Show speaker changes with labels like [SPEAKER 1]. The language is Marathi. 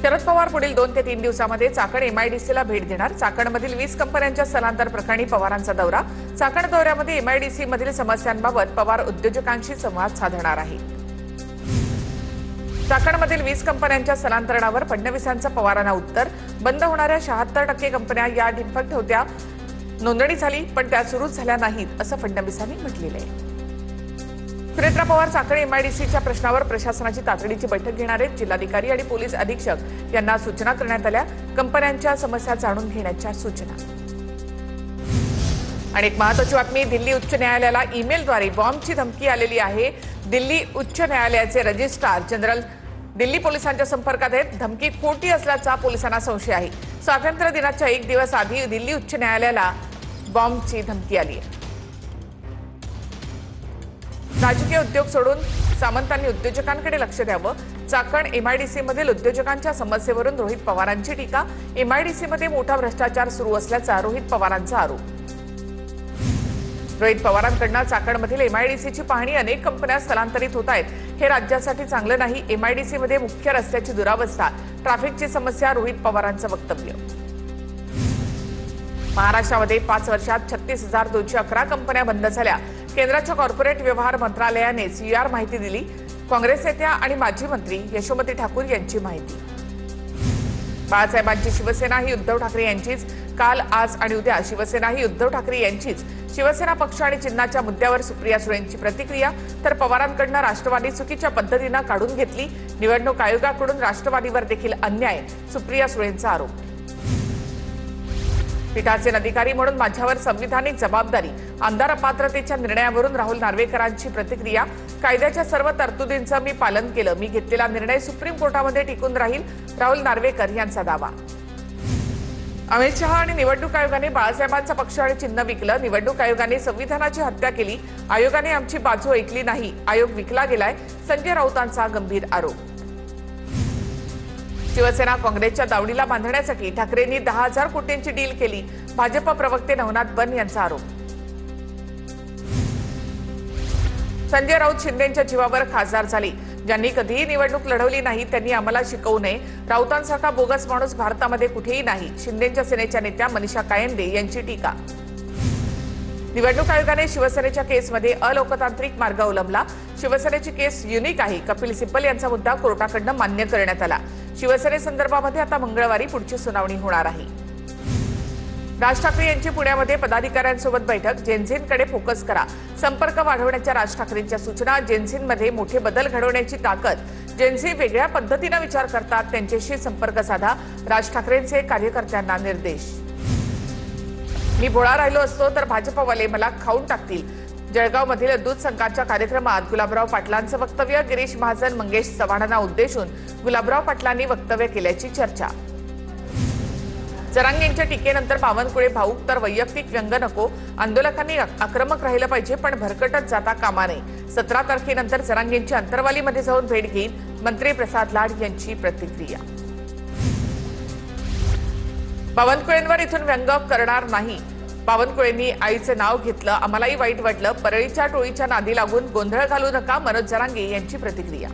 [SPEAKER 1] शरद पवार पुढील 2 ते 3 दिवसांमध्ये चाकण एमआयडीसीला भेट देणार। चाकणमधील 20 कंपन्यांच्या स्थलांतर प्रकरणी पवारांचा दौरा। चाकण दौऱ्यामध्ये एमआयडीसी मधील समस्यांबाबत पवार उद्योजकांशी संवाद साधणार आहेत। चाकणमधील 20 कंपन्यांच्या स्थलांतरणावर फडणवीसांचं पवारांना उत्तर। बंद होणाऱ्या 76% कंपन्या या डिफॉल्ट होत्या, नोंदणी झाली पण त्या सुरू झाल्या नाहीत असं फडणवीसांनी म्हटलेलं आहे। सुनेत्रा पवार चाकण एमआयडीसीच्या प्रश्नावर प्रशासनाची तातडीची बैठक घेणार आहेत। जिल्हाधिकारी आणि पोलीस अधीक्षक यांना सूचना करण्यात आल्या। कंपन्यांच्या समस्या जाणून घेण्याच्या सूचना। आणि एक महत्त्वाची बातमी, दिल्ली उच्च न्यायालयाला ईमेलद्वारे बॉम्बची धमकी आलेली आहे। दिल्ली उच्च न्यायालयाचे रजिस्ट्रार जनरल दिल्ली पोलिसांच्या संपर्कात आहेत। धमकी खोटी असल्याचा पोलिसांना संशय आहे। स्वातंत्र्य दिनाच्या 1 दिवस आधी दिल्ली उच्च न्यायालयाला बॉम्बची धमकी आली आहे। राजकीय उद्योग सोडून सामंतांनी उद्योजकांकडे लक्ष द्यावं। चाकण एमआयडीसीमधील उद्योजकांच्या समस्येवरून रोहित पवारांची टीका। एमआयडीसीमध्ये मोठा भ्रष्टाचार सुरू असल्याचा रोहित पवारांचा आरोप। रोहित पवारांकडून चाकणमधील एमआयडीसीची पाहणी, अनेक कंपन्या स्थलांतरित होत आहेत, हे राज्यासाठी चांगलं नाही। एमआयडीसीमध्ये मुख्य रस्त्याची दुरावस्था, ट्रॅफिकची समस्या, रोहित पवारांचं वक्तव्य। महाराष्ट्रामध्ये 5 वर्षात 36,211 कंपन्या बंद झाल्या। केंद्राच्या कॉर्पोरेट व्यवहार मंत्रालयाने सीआर माहिती दिली। काँग्रेस नेत्या आणि माजी मंत्री यशोमती ठाकूर यांची माहिती। बाळासाहेबांची शिवसेना ही उद्धव ठाकरे यांचीच। काल, आज आणि उद्या शिवसेना ही उद्धव ठाकरे यांचीच। शिवसेना पक्ष आणि चिन्हाच्या मुद्द्यावर सुप्रिया सुळेंची प्रतिक्रिया। तर पवारांकडून राष्ट्रवादी चुकीच्या पद्धतीने काढून घेतली। निवडणूक आयोगाकडून राष्ट्रवादीवर देखील अन्याय, सुप्रिया सुळेंचा आरोप। पीठाचे अधिकारी म्हणून माझ्यावर संविधानिक जबाबदारी, आमदार अपात्रतेच्या निर्णयावरून राहुल नार्वेकरांची प्रतिक्रिया। कायद्याच्या सर्व तरतुदींचं मी पालन केलं, मी घेतलेला निर्णय सुप्रीम कोर्टामध्ये टिकून राहील, राहुल नार्वेकर यांचा दावा। अमित शहा आणि निवडणूक आयोगाने बाळासाहेबांचा पक्ष आणि चिन्ह विकलं। निवडणूक आयोगाने संविधानाची हत्या केली। आयोगाने आमची बाजू ऐकली नाही, आयोग विकला गेलाय, संजय राऊतांचा गंभीर आरोप। शिवसेना काँग्रेसच्या दावणीला बांधण्यासाठी ठाकरेंनी 10,000 कोटींची डील केली। भाजप प्रवक्ते नवनाथ बन यांचा आरोप। संजय राऊत शिंदेच्या जीवावर खासदार झाले। ज्यांनी कधीही निवडणूक लढवली नाही त्यांनी आम्हाला शिकवू नये। राऊतांसारखा बोगस माणूस भारतामध्ये कुठेही नाही। शिंदेच्या सेनेच्या नेत्या मनीषा कायंदे यांची टीका। निवडणूक आयोगाने शिवसेनेच्या केसमध्ये अलोकतांत्रिक मार्ग अवलंबला। शिवसेनेची केस युनिक आहे। कपिल सिब्बल यांचा मुद्दा कोर्टाकडून मान्य करण्यात आला। शिवसेनेसंदर्भामध्ये आता मंगळवारी पुढची सुनावणी होणार आहे। राज ठाकरे यांची पुण्यामध्ये पदाधिकाऱ्यांसोबत बैठक। जेनझिनकडे फोकस करा, संपर्क वाढवण्याच्या राज ठाकरेंच्या सूचना। जेनझिनमध्ये मोठे बदल घडवण्याची ताकद। जेनझी वेगळ्या पद्धतीने विचार करतात, त्यांच्याशी संपर्क साधा, राज ठाकरेंचे कार्यकर्त्यांना निर्देश। मी भोळा राहिलो असतो तर भाजपवाले मला खाऊन टाकतील। जळगावमधील दूध संघाच्या कार्यक्रमात गुलाबराव पाटलांचं वक्तव्य। गिरीश महाजन, मंगेश चव्हाणांना उद्देशून गुलाबराव पाटलांनी वक्तव्य केल्याची चर्चा। जरांगेंच्या टीकेनंतर बावनकुळे भाऊक, तर वैयक्तिक व्यंग नको। आंदोलकांनी आक्रमक राहिलं पाहिजे पण भरकटत जाता कामा नये। 17 तारखेनंतर जरांगेंची अंतरवालीमध्ये जाऊन भेट घेईन, मंत्री प्रसाद लाड यांची प्रतिक्रिया। बावनकुळेंवर इथून व्यंग करणार नाही। बावनकुळेंनी आईचं नाव घेतलं, आम्हालाही वाईट वाटलं। परळीच्या टोळीच्या नादी लागून गोंधळ घालू नका, मनोज जरांगे यांची प्रतिक्रिया।